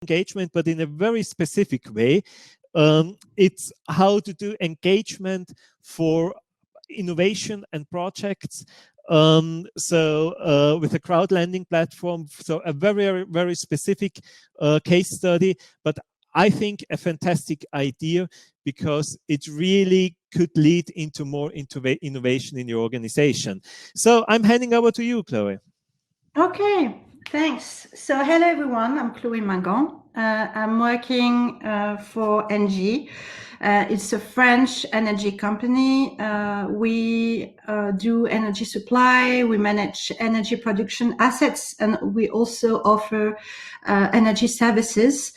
engagement, but in a very specific way. It's how to do engagement for innovation and projects. With a crowdlending platform, so a very, very specific case study, but I think a fantastic idea, because it really could lead into more innovation in your organization. So I'm handing over to you, Chloe. Okay, thanks. So hello everyone, I'm Chloe Magan. I'm working for ENGIE. It's a French energy company. We do energy supply, we manage energy production assets, and we also offer energy services.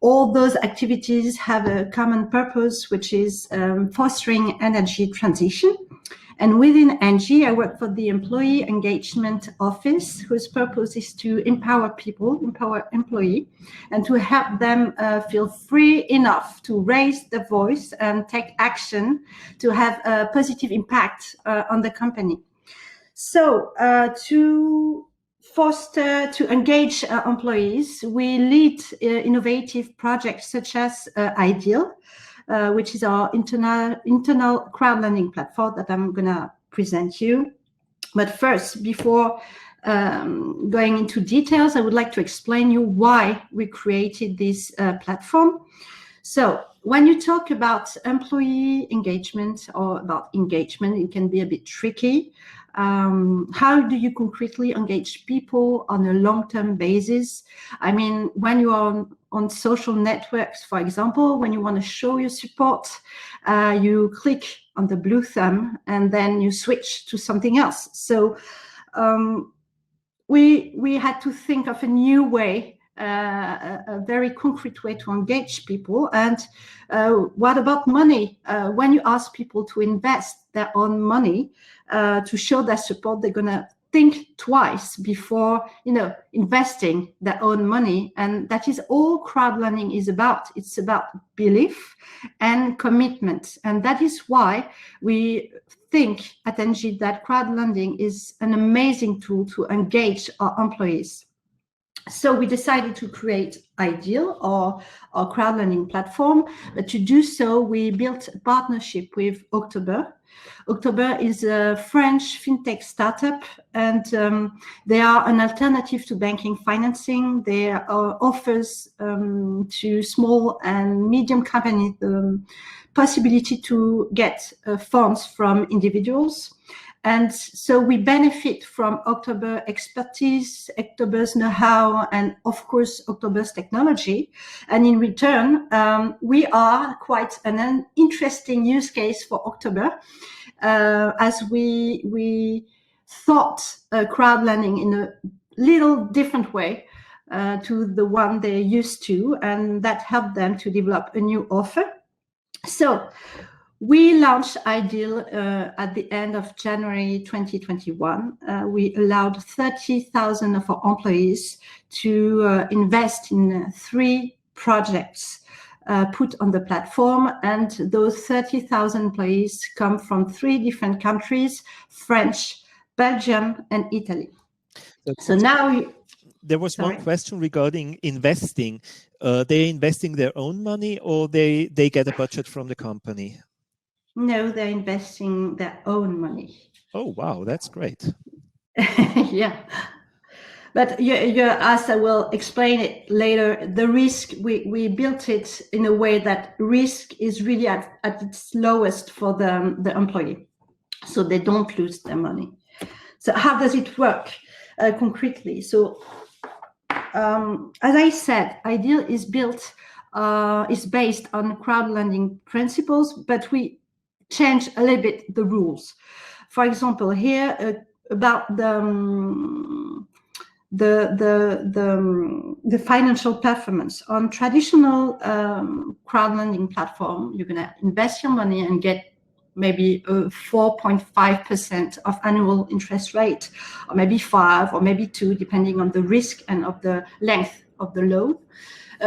All those activities have a common purpose, which is fostering energy transition. And within ENGIE, I work for the Employee Engagement Office, whose purpose is to empower people, empower employees, and to help them feel free enough to raise their voice and take action to have a positive impact on the company. So to foster, to engage employees, we lead innovative projects such as IDEAL, which is our internal crowdlending platform that I'm going to present you. But first, before going into details, I would like to explain you why we created this platform. So when you talk about employee engagement or about engagement, it can be a bit tricky. How do you concretely engage people on a long-term basis? I mean, when you are on social networks, for example, when you want to show your support, you click on the blue thumb and then you switch to something else. So we had to think of a new way, a very concrete way to engage people. And what about money? When you ask people to invest their own money to show their support, they're going to think twice before, investing their own money. And that is all crowdlending is about. It's about belief and commitment. And that is why we think at ENGIE that crowdlending is an amazing tool to engage our employees. So we decided to create IDEAL, or our crowdlending platform. But to do so, we built a partnership with October. October is a French fintech startup, and they are an alternative to banking financing. They offers to small and medium companies the possibility to get funds from individuals. And so we benefit from October expertise, October's know-how, and of course, October's technology. And in return, we are quite an interesting use case for October, as we thought crowdlending in a little different way to the one they're used to, and that helped them to develop a new offer. So we launched IDEAL at the end of January 2021. We allowed 30,000 of our employees to invest in 3 projects put on the platform. And those 30,000 employees come from 3 different countries: French, Belgium, and Italy. So now there was one question regarding investing. They're investing their own money, or they get a budget from the company? No, they're investing their own money. Oh, wow, that's great. Yeah. But as I will explain it later, the risk, we built it in a way that risk is really at its lowest for the employee, so they don't lose their money. So how does it work concretely? So as I said, IDEAL is based on crowdlending principles, but we change a little bit the rules. For example, here about the financial performance on traditional crowdlending platform, you're gonna invest your money and get maybe 4.5% of annual interest rate, or maybe 5, or maybe 2, depending on the risk and of the length of the loan.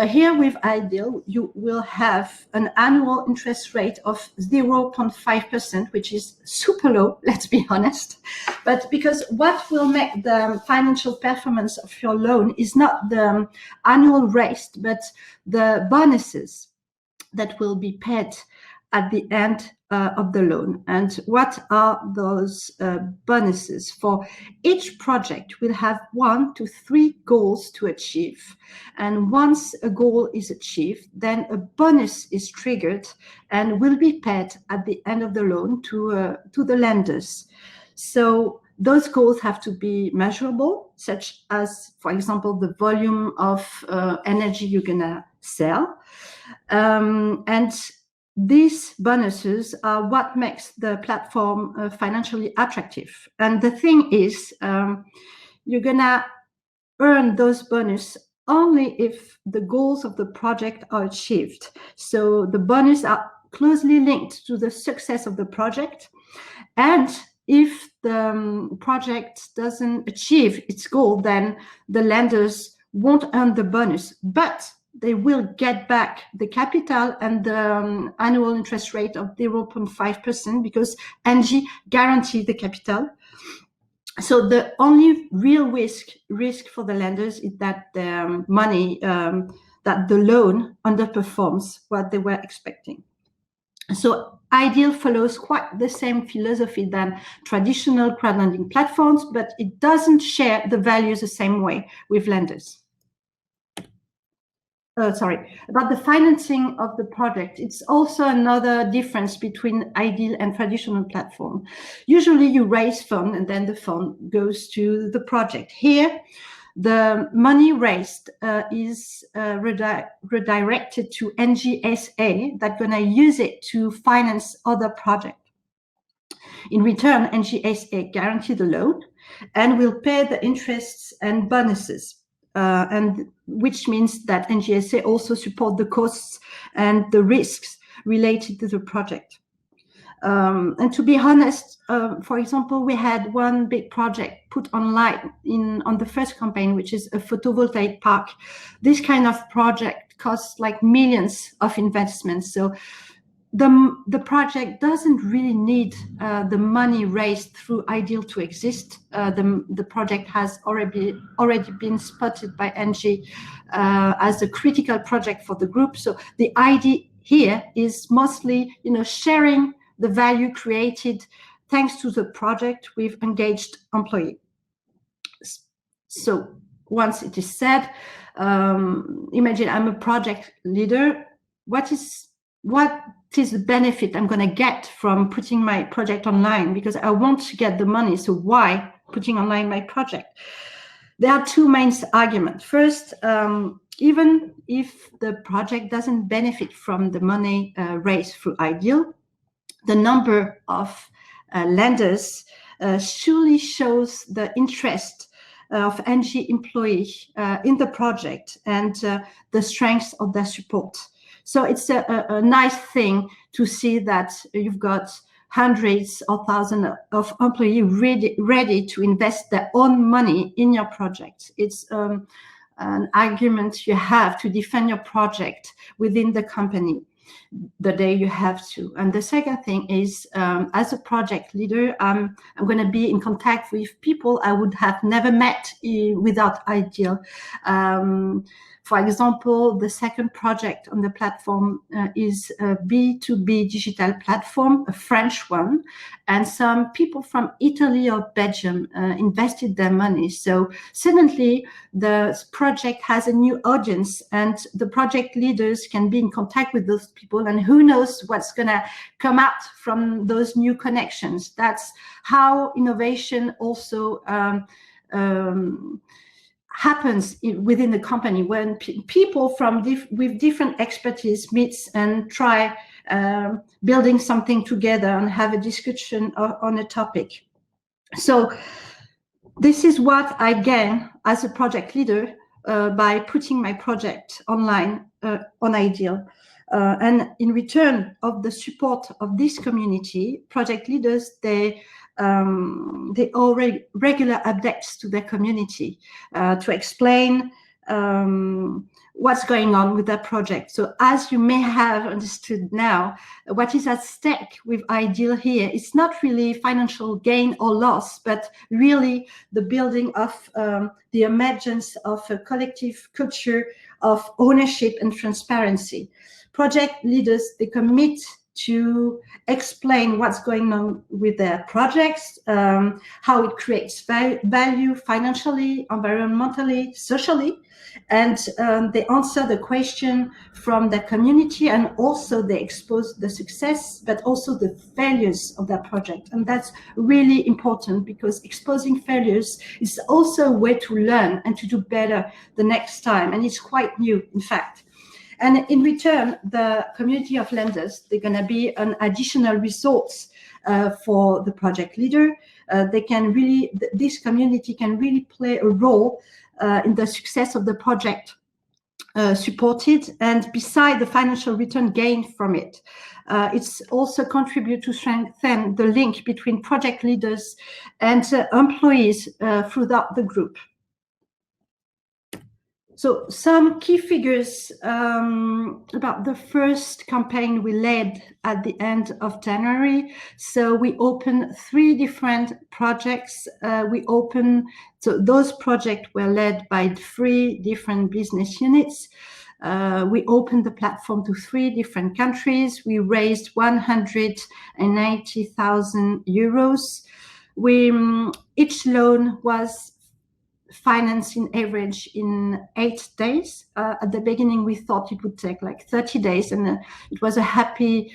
Here with Ideal, you will have an annual interest rate of 0.5%, which is super low, let's be honest. But because what will make the financial performance of your loan is not the annual rate, but the bonuses that will be paid at the end of the loan. And what are those bonuses? For each project, we'll have 1 to 3 goals to achieve. And once a goal is achieved, then a bonus is triggered and will be paid at the end of the loan to the lenders. So those goals have to be measurable, such as, for example, the volume of energy you're gonna sell. And these bonuses are what makes the platform financially attractive. And the thing is, you're gonna earn those bonuses only if the goals of the project are achieved. So the bonuses are closely linked to the success of the project. And if the project doesn't achieve its goal, then the lenders won't earn the bonus, but they will get back the capital and the annual interest rate of 0.5% because ENGIE guarantees the capital. So the only real risk for the lenders is that the money, that the loan underperforms what they were expecting. So Ideal follows quite the same philosophy than traditional crowdlending platforms, but it doesn't share the values the same way with lenders. About the financing of the project, it's also another difference between Ideal and traditional platform. Usually you raise fund and then the fund goes to the project. Here, the money raised is redirected to ENGIE SA that's gonna use it to finance other projects. In return, ENGIE SA guarantee the loan and will pay the interests and bonuses. And which means that ENGIE SA also support the costs and the risks related to the project. And to be honest, for example, we had one big project put online on the first campaign, which is a photovoltaic park. This kind of project costs like millions of investments. So the project doesn't really need the money raised through Ideal to exist. The project has already been spotted by ENGIE as a critical project for the group. So the idea here is mostly, sharing the value created thanks to the project with engaged employee. So once it is said, imagine I'm a project leader. What is the benefit I'm going to get from putting my project online? Because I want to get the money. So why putting online my project? There are two main arguments. First, even if the project doesn't benefit from the money raised through Ideal, the number of lenders surely shows the interest of ENGIE employees in the project and the strength of their support. So it's a nice thing to see that you've got hundreds or thousands of employees ready to invest their own money in your project. It's an argument you have to defend your project within the company the day you have to. And the second thing is, as a project leader, I'm going to be in contact with people I would have never met without Ideal. For example, the second project on the platform is a B2B digital platform, a French one, and some people from Italy or Belgium invested their money. So suddenly the project has a new audience and the project leaders can be in contact with those people, and who knows what's going to come out from those new connections. That's how innovation also happens within the company, when people from with different expertise meets and try building something together and have a discussion on a topic. So this is what I gain as a project leader by putting my project online on Ideal. And in return of the support of this community, project leaders, they already regular updates to their community to explain what's going on with that project. So as you may have understood now, what is at stake with Ideal here, it's not really financial gain or loss, but really the building of the emergence of a collective culture of ownership and transparency. Project leaders, they commit to explain what's going on with their projects, how it creates value financially, environmentally, socially, and they answer the question from the community, and also they expose the success, but also the failures of that project. And that's really important, because exposing failures is also a way to learn and to do better the next time. And it's quite new, in fact. And in return, the community of lenders, they're going to be an additional resource for the project leader. This community can really play a role in the success of the project supported, and beside the financial return gained from it, it's also contribute to strengthen the link between project leaders and employees throughout the group. So some key figures about the first campaign we led at the end of January. So we opened 3 different projects. So those projects were led by 3 different business units. We opened the platform to 3 different countries. We raised 190,000 euros. Each loan was financed in average in 8 days. At the beginning, we thought it would take like 30 days, and it was a happy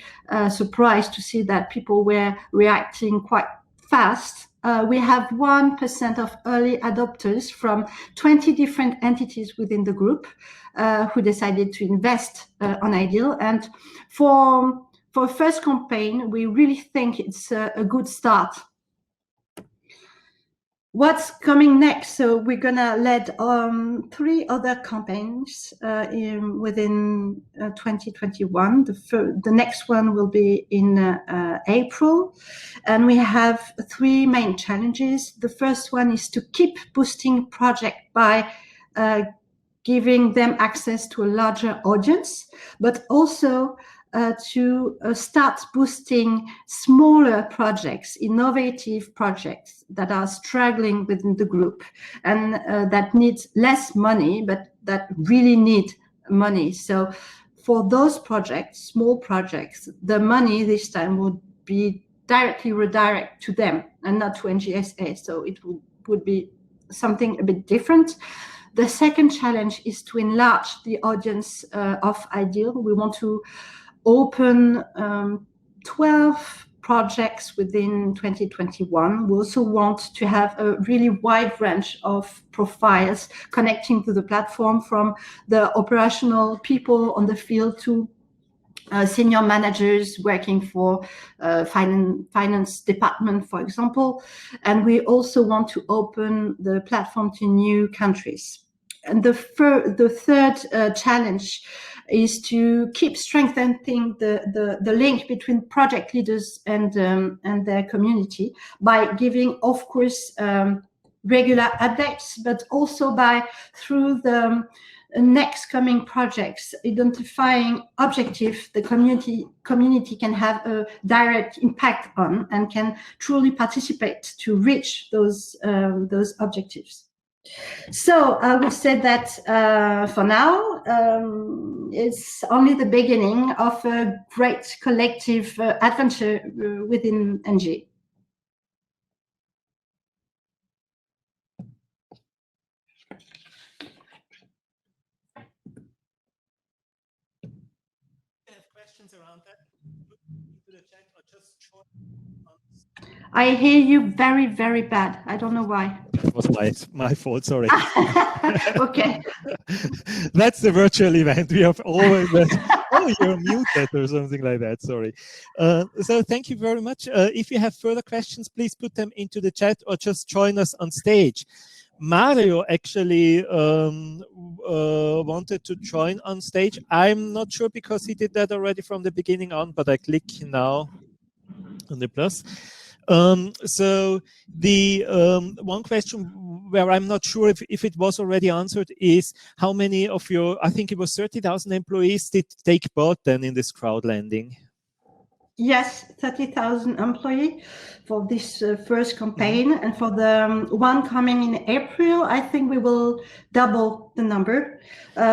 surprise to see that people were reacting quite fast. We have 1% of early adopters from 20 different entities within the group who decided to invest on Ideal. And for first campaign, we really think it's a good start. What's coming next? So we're gonna lead 3 other campaigns within 2021. The next one will be in April, and we have 3 main challenges. The first one is to keep boosting project by giving them access to a larger audience, but also to start boosting smaller projects, innovative projects that are struggling within the group and that need less money, but that really need money. So for those projects, small projects, the money this time would be directly redirected to them and not to ENGIE. So it would be something a bit different. The second challenge is to enlarge the audience of Ideal. We want to open 12 projects within 2021. We also want to have a really wide range of profiles connecting to the platform, from the operational people on the field to senior managers working for finance department, for example. And we also want to open the platform to new countries. And the third challenge is to keep strengthening the link between project leaders and their community by giving, of course, regular updates, but also through the next coming projects, identifying objectives the community can have a direct impact on and can truly participate to reach those objectives. So I would say that for now, it's only the beginning of a great collective adventure within ENGIE. Questions around that? Into the chat or just join. I hear you very, very bad. I don't know why. That was my fault, sorry. Okay. That's the virtual event. We have always, oh, you're muted or something like that, sorry. So thank you very much. If you have further questions, please put them into the chat or just join us on stage. Mario actually wanted to join on stage. I'm not sure because he did that already from the beginning on, but I click now on the plus. So the one question where I'm not sure if it was already answered is how many of your, I think it was 30,000 employees did take part then in this crowdlending? Yes, 30,000 employees for this first campaign. And for the one coming in April, I think we will double the number.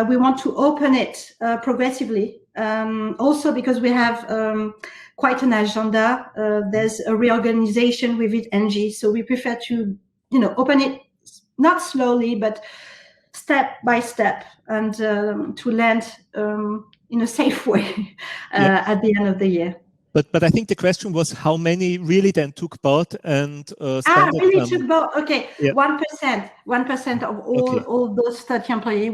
We want to open it progressively. Also because we have quite an agenda. There's a reorganization with ENGIE. So we prefer to, open it not slowly, but step by step, and to land in a safe way at the end of the year. But I think the question was how many really then took part and really took part. Okay, yeah. 1% of all those 30 employees,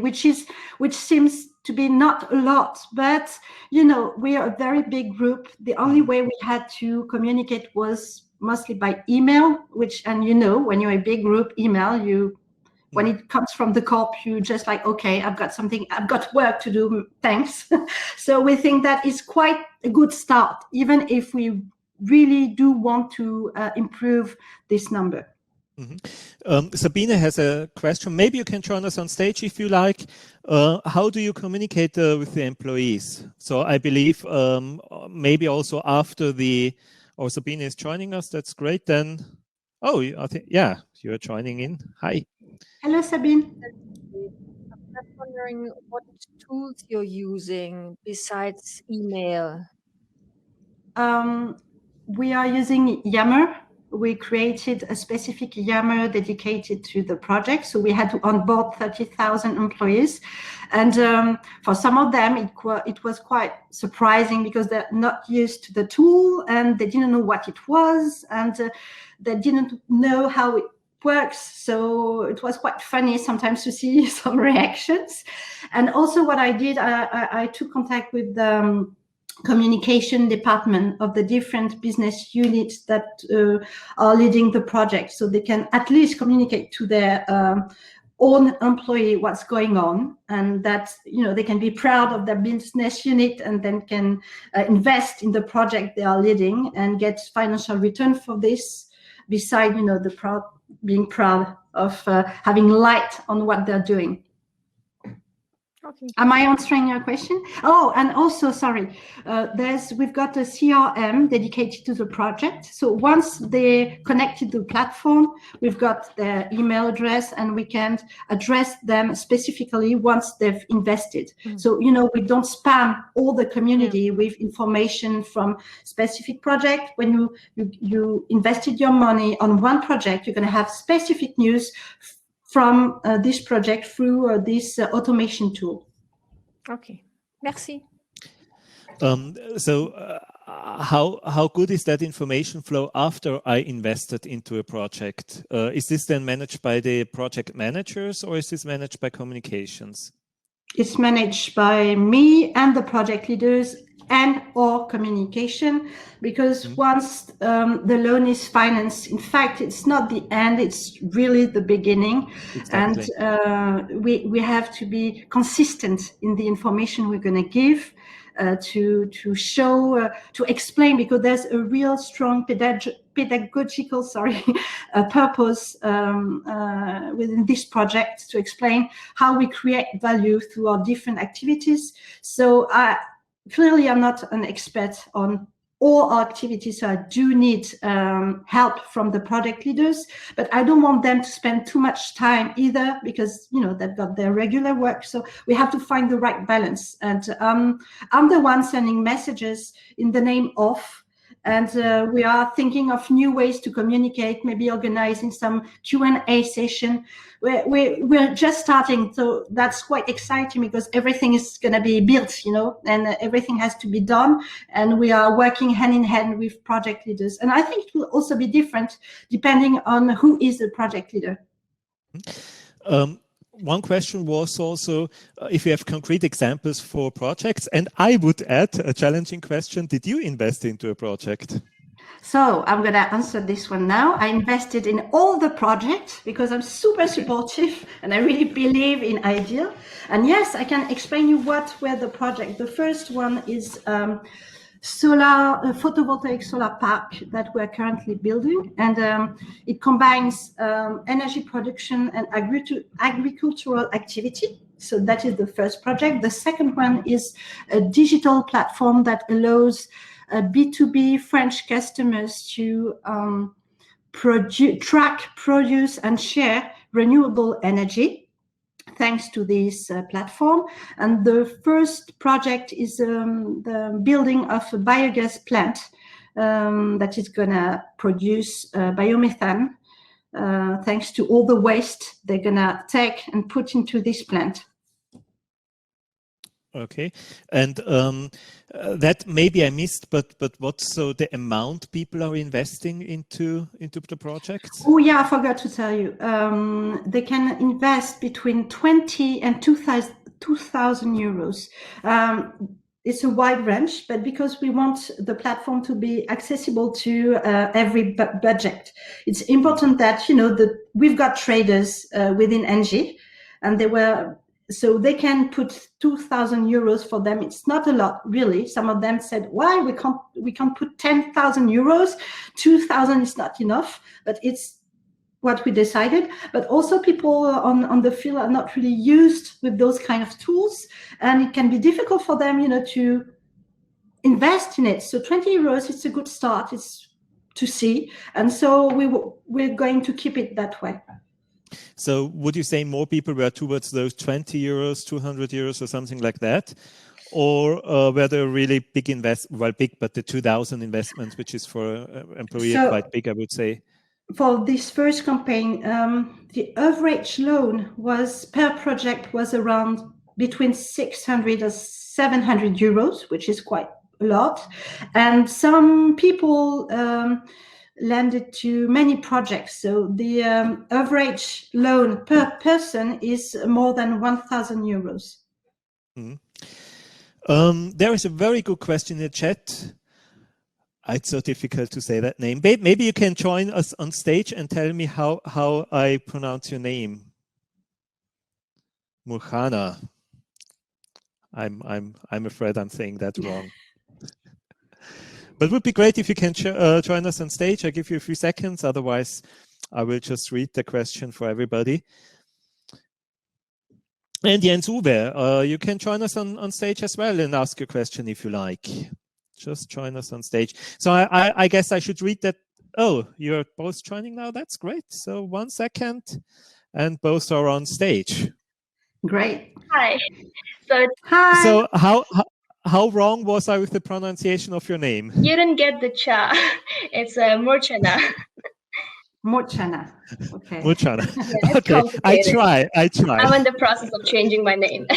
which seems to be not a lot, but we are a very big group. The only way we had to communicate was mostly by email, and when you're a big group, email when it comes from the corp, you just like, okay, I've got work to do, thanks. So we think that is quite a good start, even if we really do want to improve this number. Sabine has a question. Maybe you can join us on stage if you like. How do you communicate with the employees? So I believe maybe also after Sabine is joining us. That's great. Then, I think, yeah, you're joining in. Hi. Hello, Sabine. I'm just wondering what tools you're using besides email. We are using Yammer. We created a specific Yammer dedicated to the project. So we had to onboard 30,000 employees. And for some of them, it was quite surprising because they're not used to the tool and they didn't know what it was, and they didn't know how it works. So it was quite funny sometimes to see some reactions. And also what I did, I took contact with the communication department of the different business units that are leading the project, so they can at least communicate to their own employee what's going on, and that they can be proud of their business unit and then can invest in the project they are leading and get financial return for this, beside being proud of having light on what they're doing. Okay. Am I answering your question? Oh, and also, sorry, we've got a CRM dedicated to the project. So once they connected to the platform, we've got their email address and we can address them specifically once they've invested. So, we don't spam all the community with information from specific project. When you invested your money on one project, you're going to have specific news from this project through this automation tool. Okay, merci. So how good is that information flow after I invested into a project? Is this then managed by the project managers or is this managed by communications? It's managed by me and the project leaders and or communication, because once the loan is financed, in fact, it's not the end, it's really the beginning. Exactly. And we have to be consistent in the information we're going to give, to show, to explain, because there's a real strong pedagogical purpose within this project to explain how we create value through our different activities. So clearly, I'm not an expert on all our activities, so I do need help from the project leaders, but I don't want them to spend too much time either, because they've got their regular work. So we have to find the right balance. And I'm the one sending messages in the name of, and we are thinking of new ways to communicate, maybe organizing some Q&A session. We're just starting, so that's quite exciting because everything is going to be built, and everything has to be done. And we are working hand in hand with project leaders. And I think it will also be different depending on who is the project leader. One question was also if you have concrete examples for projects. And I would add a challenging question. Did you invest into a project? So I'm going to answer this one now. I invested in all the projects because I'm super supportive and I really believe in ideal. And yes, I can explain you what were the project. The first one is photovoltaic solar park that we're currently building, and it combines energy production and agricultural activity. So that is the first project. The second one is a digital platform that allows B2B French customers to track, produce, and share renewable energy thanks to this platform. And the first project is the building of a biogas plant that is going to produce biomethane thanks to all the waste they're going to take and put into this plant. Okay, and that maybe I missed, but what's so the amount people are investing into the project? Oh yeah, I forgot to tell you. They can invest between 20 and 2,000 euros. It's a wide range, but because we want the platform to be accessible to every budget, it's important that we've got traders within ENGIE, and so they can put 2,000 euros for them. It's not a lot, really. Some of them said, "Why we can't put 10,000 euros? 2,000 is not enough." But it's what we decided. But also, people on the field are not really used with those kind of tools, and it can be difficult for them, to invest in it. So 20 euros, it's a good start. It's to see, and so we're going to keep it that way. So would you say more people were towards those 20 euros, 200 euros or something like that? Or were there really big big, but the 2,000 investments, which is for an employee quite big, I would say? For this first campaign, the average loan per project was around between 600 and 700 euros, which is quite a lot. And some people lended to many projects. So the average loan per person is more than 1,000 euros. There is a very good question in the chat. It's so difficult to say that name. Maybe you can join us on stage and tell me how I pronounce your name. Murhana. I'm afraid I'm saying that wrong. But it would be great if you can join us on stage. I'll give you a few seconds. Otherwise, I will just read the question for everybody. And Jens Uwe, you can join us on stage as well and ask a question if you like. Just join us on stage. So I guess I should read that. Oh, you're both joining now. That's great. So 1 second, and both are on stage. Great. Hi. Hi. So how wrong was I with the pronunciation of your name? You didn't get the cha. It's Murchana. Murchana. Okay. Murchana. Yeah, okay. I try. I'm in the process of changing my name.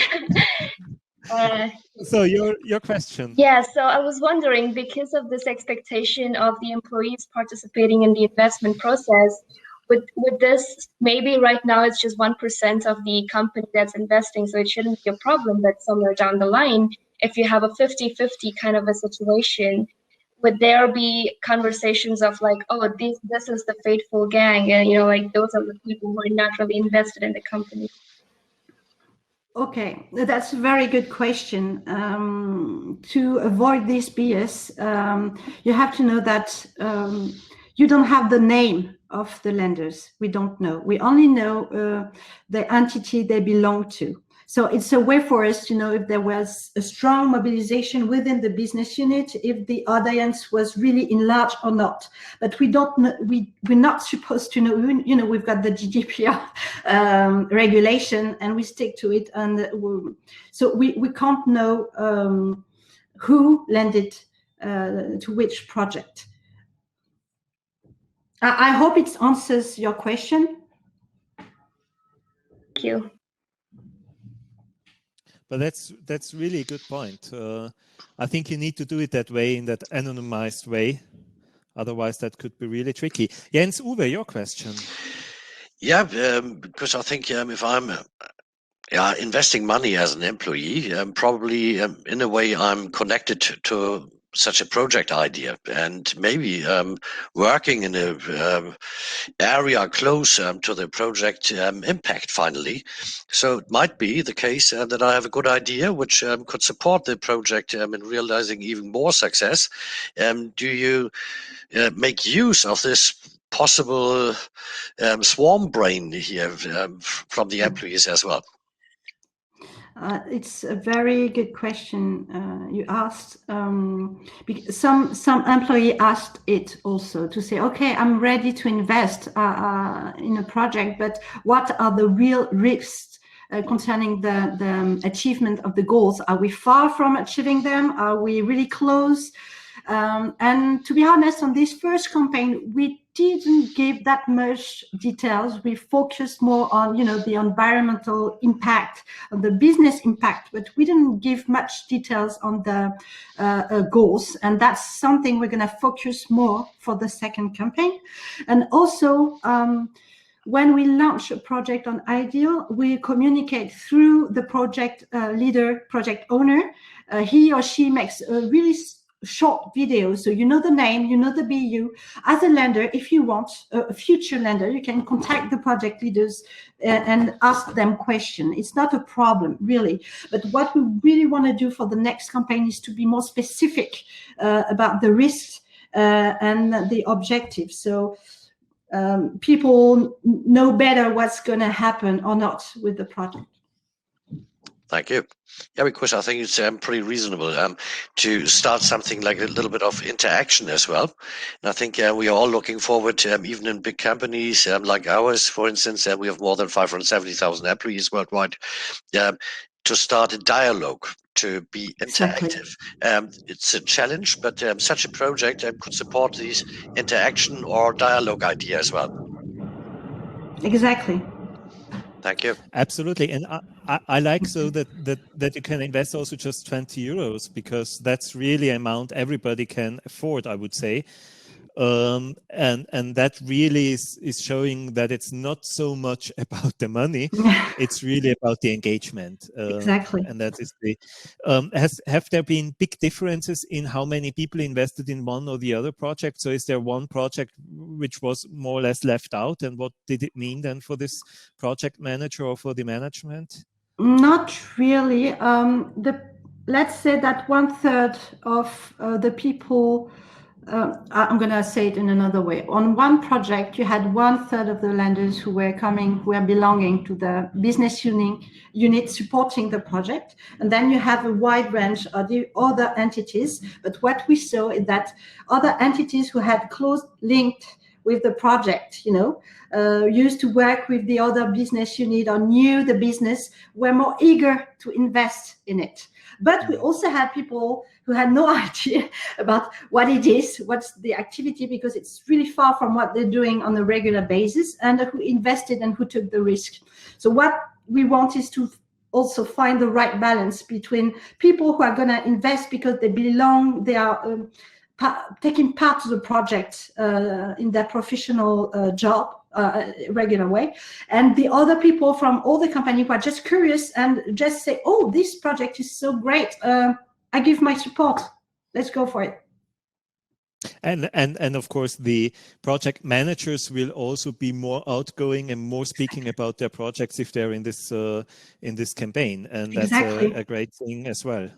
So your question. Yeah, so I was wondering, because of this expectation of the employees participating in the investment process, with this, maybe right now it's just 1% of the company that's investing, so it shouldn't be a problem, but somewhere down the line, if you have a 50-50 kind of a situation, would there be conversations of like, oh, this is the faithful gang, and like those are the people who are not really invested in the company? Okay, that's a very good question. To avoid this bias, you have to know that you don't have the name of the lenders. We don't know. We only know the entity they belong to. So it's a way for us to know if there was a strong mobilization within the business unit, if the audience was really enlarged or not. But we don't know, we're not supposed to know. We've got the GDPR regulation, and we stick to it. And so we can't know who lended to which project. I hope it answers your question. Thank you. But that's really a good point. I think you need to do it that way, in that anonymized way. Otherwise, that could be really tricky. Jens Uwe, your question. Yeah, because I think if I'm investing money as an employee, probably in a way I'm connected to such a project idea, and maybe working in a area close to the project impact finally. So it might be the case that I have a good idea which could support the project in realizing even more success. Do you make use of this possible swarm brain here from the employees as well? It's a very good question you asked. Because some employee asked it also to say, okay, I'm ready to invest in a project, but what are the real risks concerning the achievement of the goals? Are we far from achieving them? Are we really close? And to be honest, on this first campaign, we didn't give that much details. We focused more on, the environmental impact, on the business impact, but we didn't give much details on the goals. And that's something we're going to focus more for the second campaign. And also, when we launch a project on Ideal, we communicate through the project leader, project owner. He or she makes a really short video, so you know the name, you know the BU. As a lender, if you want a future lender, you can contact the project leaders and ask them questions. It's not a problem, really. But what we really want to do for the next campaign is to be more specific about the risks and the objectives. So people know better what's going to happen or not with the project. Thank you. Yeah, because I think it's pretty reasonable to start something like a little bit of interaction as well. And I think we are all looking forward to, even in big companies like ours, for instance, we have more than 570,000 employees worldwide, to start a dialogue, to be interactive. Exactly. It's a challenge, but such a project could support these interaction or dialogue idea as well. Exactly. Thank you. Absolutely. And I like so that you can invest also just 20 euros, because that's really an amount everybody can afford, I would say. And that really is showing that it's not so much about the money, it's really about the engagement. Exactly. And that is the have there been big differences in how many people invested in one or the other project? So is there one project which was more or less left out, and what did it mean then for this project manager or for the management? Not really. Let's say that 1/3 of the people, I'm going to say it in another way. On one project, you had 1/3 of the lenders who were belonging to the business unit supporting the project. And then you have a wide range of the other entities. But what we saw is that other entities who had close linked with the project, used to work with the other business unit or knew the business, were more eager to invest in it. But we also had people who had no idea about what it is, what's the activity, because it's really far from what they're doing on a regular basis, and who invested and who took the risk. So what we want is to also find the right balance between people who are going to invest because they belong, they are taking part of the project in their professional job, regular way, and the other people from all the company who are just curious and just say, oh, this project is so great, I give my support, let's go for it. And of course the project managers will also be more outgoing and more speaking about their projects if they're in this campaign, and that's exactly a great thing as well.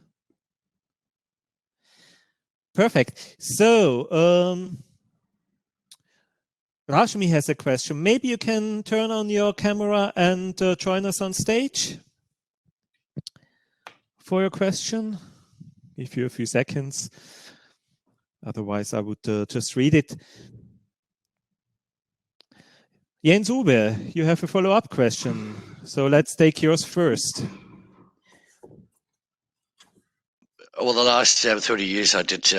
Perfect. So Rashmi has a question. Maybe you can turn on your camera and join us on stage for your question. Give you a few seconds. Otherwise, I would just read it. Jens Uwe, you have a follow-up question. So let's take yours first. Over the last 30 years, I did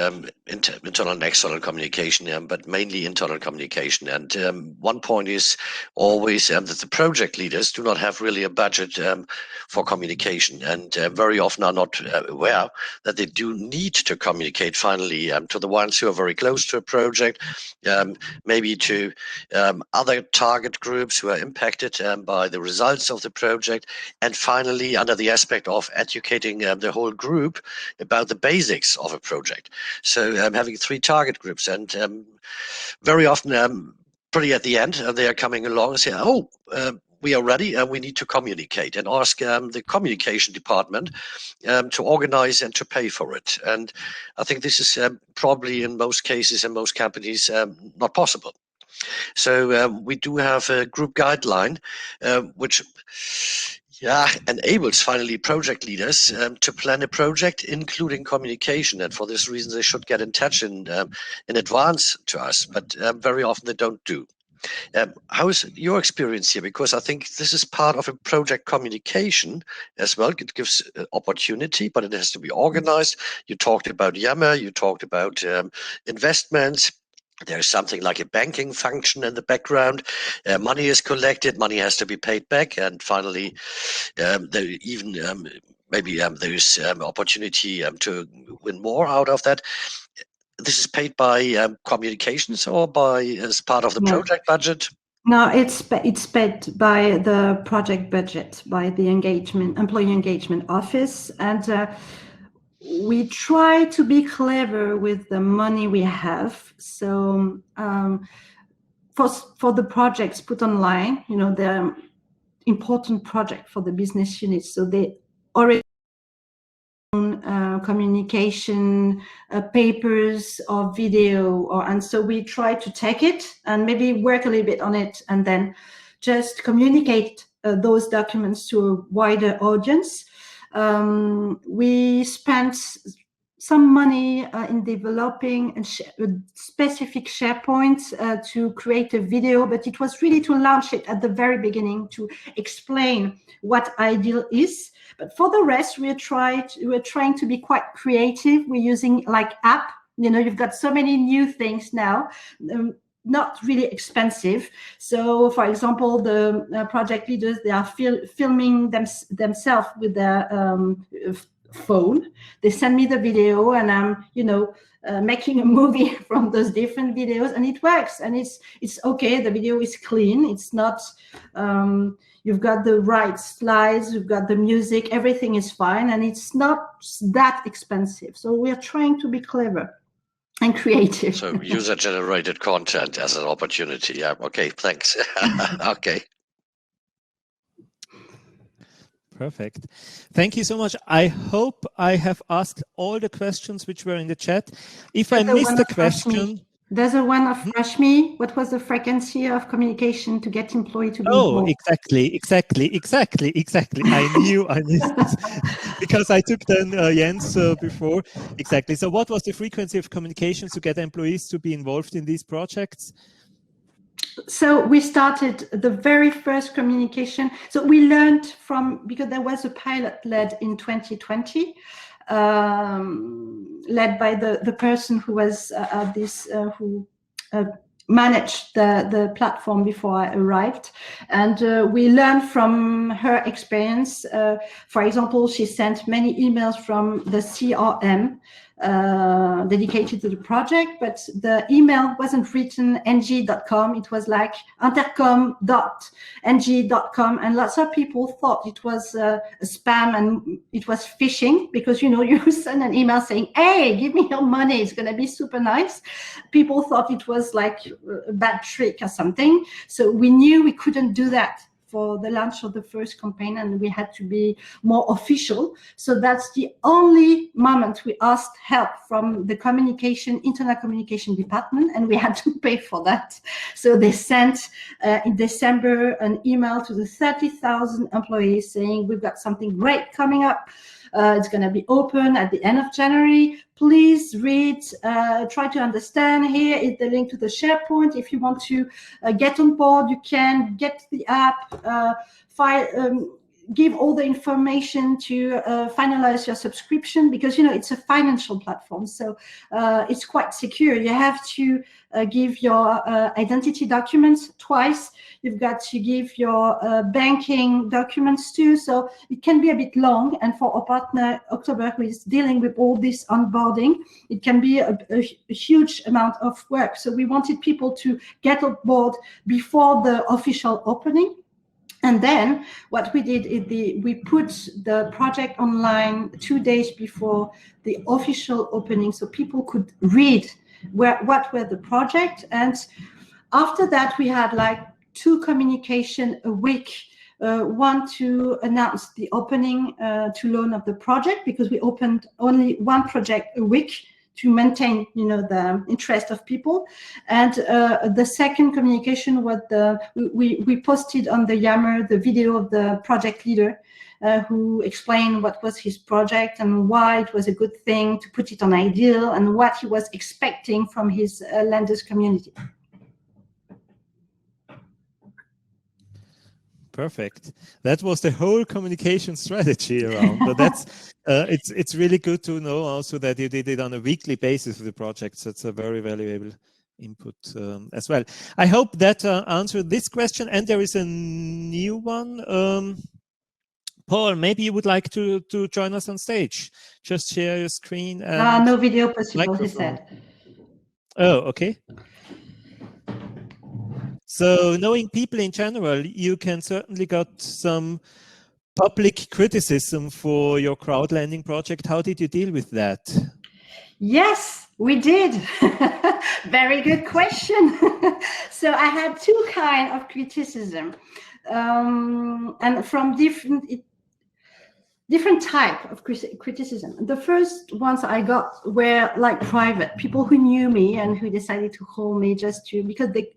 internal and external communication, but mainly internal communication. And one point is always that the project leaders do not have really a budget for communication, and very often are not aware that they do need to communicate finally to the ones who are very close to a project, maybe to other target groups who are impacted by the results of the project, and finally under the aspect of educating the whole group about the basics of a project. So having 3 target groups, and very often pretty at the end, they are coming along and say, oh, we are ready and we need to communicate, and ask the communication department to organize and to pay for it. And I think this is probably in most cases, in most companies, not possible. So we do have a group guideline which enables finally project leaders to plan a project, including communication. And for this reason, they should get in touch in advance to us, but very often they don't do. How is your experience here? Because I think this is part of a project communication as well. It gives opportunity, but it has to be organized. You talked about Yammer, you talked about investments. There's something like a banking function in the background. Money is collected, money has to be paid back, and finally, there even maybe there's opportunity to win more out of that. This is paid by communications or by as part of the project budget? No, it's paid by the project budget, by the employee engagement office, and we try to be clever with the money we have. So for the projects put online, the important project for the business units, so they already communication papers or video, and so we try to take it and maybe work a little bit on it and then just communicate those documents to a wider audience. We spent some money in developing a specific SharePoint to create a video, but it was really to launch it at the very beginning to explain what Ideal is. But for the rest, we're trying to be quite creative. We're using like app. You've got so many new things now, not really expensive. So, for example, the project leaders, they are filming themselves with their phone. They send me the video, and I'm, making a movie from those different videos, and it works, and it's okay. The video is clean. It's not. You've got the right slides, you've got the music, everything is fine, and it's not that expensive. So we are trying to be clever and creative. So user-generated content as an opportunity. Yeah. Okay. Thanks. Okay. Perfect. Thank you so much. I hope I have asked all the questions which were in the chat. If I missed a question... There's a one of Rashmi. What was the frequency of communication to get employee to be involved? Exactly. I knew I missed this because I took then Jens before. Exactly. So what was the frequency of communications to get employees to be involved in these projects? So we started the very first communication. So we learned from, because there was a pilot led in 2020, led by the person who was who managed the platform before I arrived. And we learned from her experience. For example, she sent many emails from the CRM dedicated to the project, but the email wasn't written engie.com. It was like intercom.engie.com, and lots of people thought it was a spam and it was phishing, because you send an email saying, hey, give me your money, it's going to be super nice. People thought it was like a bad trick or something. So we knew we couldn't do that for the launch of the first campaign, and we had to be more official. So that's the only moment we asked help from the internal communication department, and we had to pay for that. So they sent in December an email to the 30,000 employees saying, we've got something great coming up. It's going to be open at the end of January. Please read, try to understand. Here is the link to the SharePoint. If you want to get on board, you can get the app, give all the information to finalize your subscription, because it's a financial platform, so it's quite secure. You have to give your identity documents twice. You've got to give your banking documents too, so it can be a bit long. And for our partner October, who is dealing with all this onboarding, it can be a huge amount of work. So we wanted people to get on board before the official opening. And then what we did is we put the project online 2 days before the official opening, so people could read what were the project. And after that, we had like 2 communication a week. One to announce the opening to loan of the project, because we opened only 1 project a week to maintain, the interest of people. And the second communication was we posted on the Yammer the video of the project leader who explained what was his project and why it was a good thing to put it on Ideal and what he was expecting from his lenders community. Perfect. That was the whole communication strategy around. But that's it's really good to know also that you did it on a weekly basis with the projects. That's a very valuable input as well. I hope that answered this question. And there is a new one. Paul, maybe you would like to join us on stage. Just share your screen. And no video possible, he said. Oh, okay. So knowing people in general, you can certainly got some public criticism for your crowdlending project. How did you deal with that? Yes, we did. Very good question. So I had 2 kinds of criticism, and from different type of criticism. The first ones I got were like private people who knew me and who decided to call me because they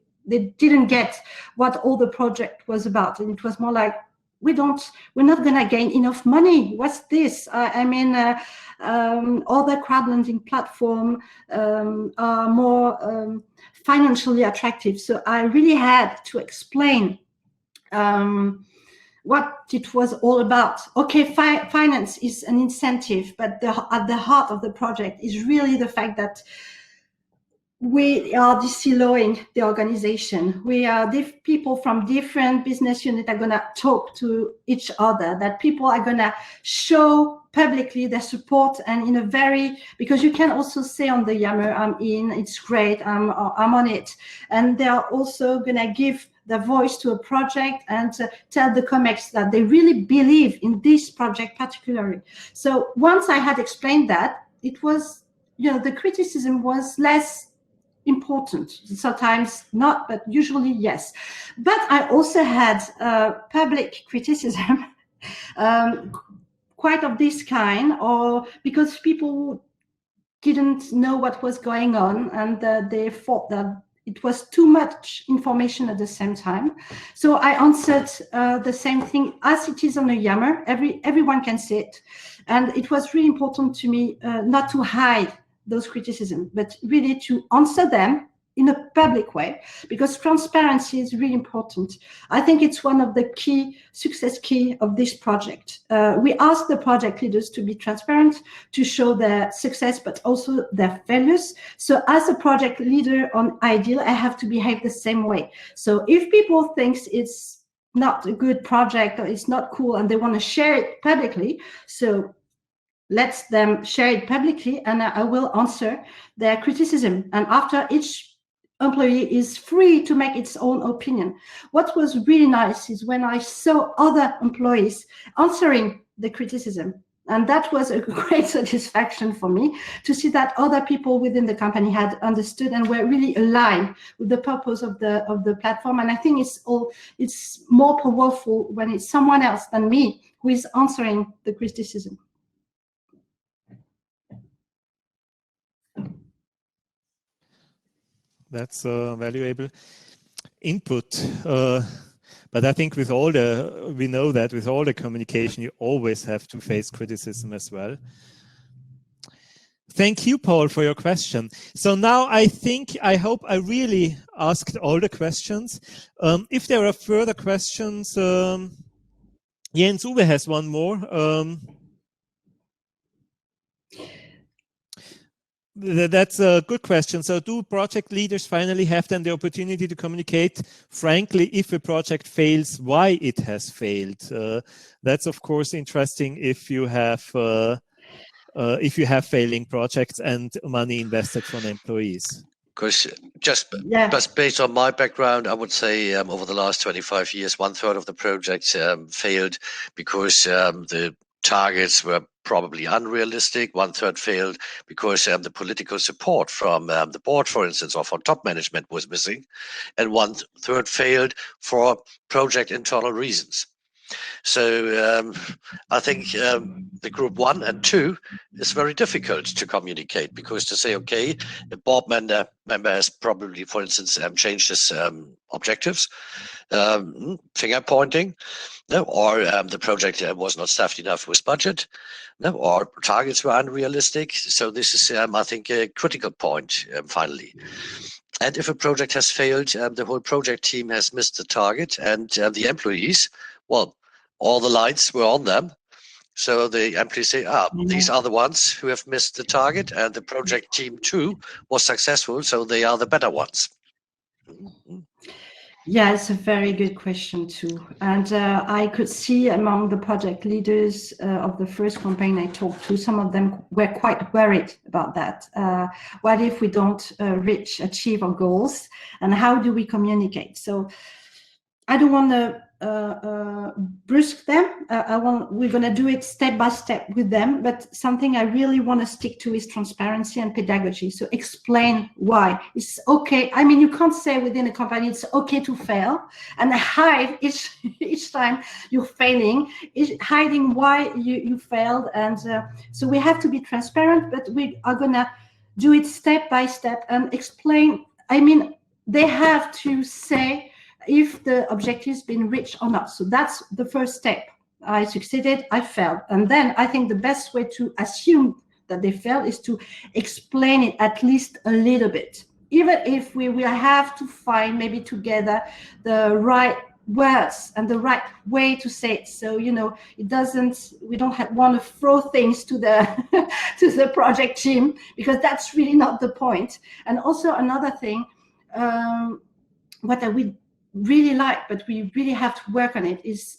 didn't get what all the project was about, and it was more like, we're not gonna gain enough money. What's this? Other crowdlending platform are more financially attractive. So I really had to explain what it was all about. Okay, finance is an incentive, but at the heart of the project is really the fact that we are de-siloing the organization. We are people from different business units are going to talk to each other, that people are going to show publicly their support, and because you can also say on the Yammer, I'm in, it's great, I'm on it. And they are also going to give the voice to a project and tell the COMEX that they really believe in this project particularly. So once I had explained that, it was, the criticism was less important. Sometimes not, but usually yes. But I also had public criticism, quite of this kind, or because people didn't know what was going on, and they thought that it was too much information at the same time. So I answered the same thing as it is on a Yammer. Everyone can see it, and it was really important to me not to hide those criticisms, but really to answer them in a public way, because transparency is really important. I think it's one of the success key of this project. We ask the project leaders to be transparent, to show their success, but also their failures. So as a project leader on Ideal, I have to behave the same way. So if people think it's not a good project or it's not cool and they want to share it publicly, so let them share it publicly, and I will answer their criticism. And after, each employee is free to make its own opinion. What was really nice is when I saw other employees answering the criticism. And that was a great satisfaction for me to see that other people within the company had understood and were really aligned with the purpose of the platform. And I think it's more powerful when it's someone else than me who is answering the criticism. That's valuable input. But I think we know that with all the communication, you always have to face criticism as well. Thank you, Paul, for your question. So now I hope I really asked all the questions. If there are further questions, Jens Uwe has one more. That's a good question. So do project leaders finally have then the opportunity to communicate frankly if a project fails, why it has failed? That's of course interesting if you have failing projects and money invested from employees. Because just Yeah. based on my background, I would say over the last 25 years, 1/3 of the projects failed because the targets were probably unrealistic. 1/3 failed because the political support from the board, for instance, or from top management was missing. And 1/3 failed for project internal reasons. So I think the group 1 and 2 is very difficult to communicate, because to say, okay, the board member has probably, for instance, changed his objectives, finger pointing, no, or the project was not staffed enough with budget, no, or targets were unrealistic. So this is, I think, a critical point finally. And if a project has failed, the whole project team has missed the target, and the employees, well, all the lights were on them. So the employees say, these are the ones who have missed the target, and the project team too was successful, so they are the better ones. Yeah, it's a very good question too. And I could see among the project leaders of the first campaign I talked to, some of them were quite worried about that. What if we don't achieve our goals, and how do we communicate? So I don't want to brusque them. We're going to do it step by step with them, but something I really want to stick to is transparency and pedagogy. So explain why it's okay. I mean, you can't say within a company it's okay to fail and hide each time you're failing, hiding why you failed. And so we have to be transparent, but we are going to do it step by step and explain. I mean, they have to say if the objective has been reached or not. So that's the first step. I succeeded, I failed. And then I think the best way to assume that they failed is to explain it at least a little bit. Even if we will have to find maybe together the right words and the right way to say it. So, you know, we don't want to throw things to the to the project team, because that's really not the point. And also another thing, what I would really like, but we really have to work on it, is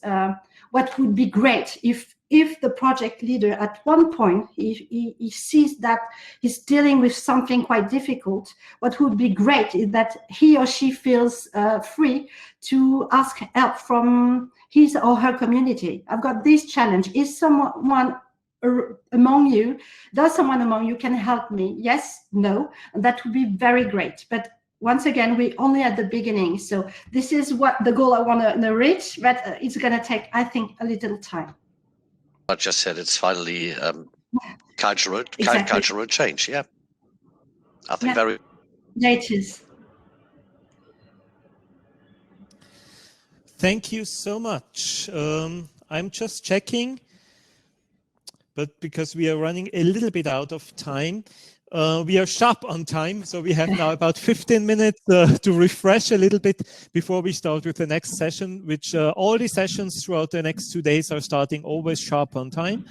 what would be great if the project leader at one point he sees that he's dealing with something quite difficult. What would be great is that he or she feels free to ask help from his or her community. I've got this challenge. Is someone among you, someone among you can help me? Yes, no, and that would be very great. But once again, we're only at the beginning. So this is what the goal I want to reach, but it's going to take, I think, a little time. I just said it's finally cultural change. Yeah, I think very. Yeah, it is. Thank you so much. I'm just checking, but because we are running a little bit out of time, we are sharp on time, so we have now about 15 minutes to refresh a little bit before we start with the next session, which all the sessions throughout the next 2 days are starting always sharp on time.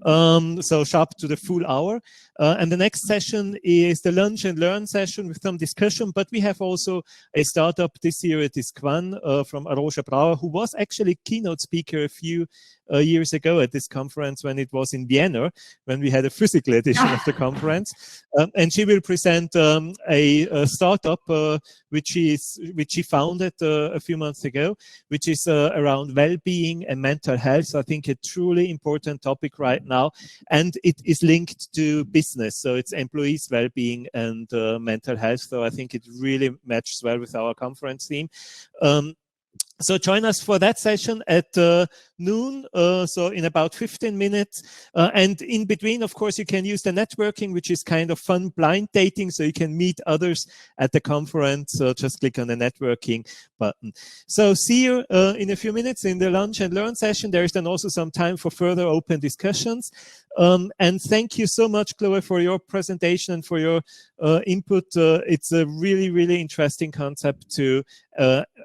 So sharp to the full hour. And the next session is the lunch and learn session with some discussion, but we have also a startup this year. It is Kwan from Arosa Brauer, who was actually keynote speaker a few years ago at this conference when it was in Vienna, when we had a physical edition of the conference. And she will present a startup which she founded a few months ago, which is around well-being and mental health. So I think a truly important topic right now, and it is linked to business. So it's employees' well-being and mental health. So I think it really matches well with our conference theme. So join us for that session at noon, so in about 15 minutes. And in between, of course, you can use the networking, which is kind of fun blind dating, so you can meet others at the conference. So just click on the networking button. So see you in a few minutes in the lunch and learn session. There is then also some time for further open discussions. And thank you so much, Chloe, for your presentation and for your input. It's a really, really interesting concept to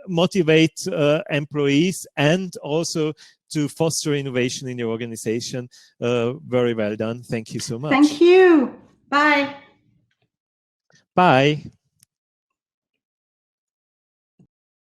motivate employees and also to foster innovation in your organization. Very well done. Thank you so much. Thank you. Bye. Bye.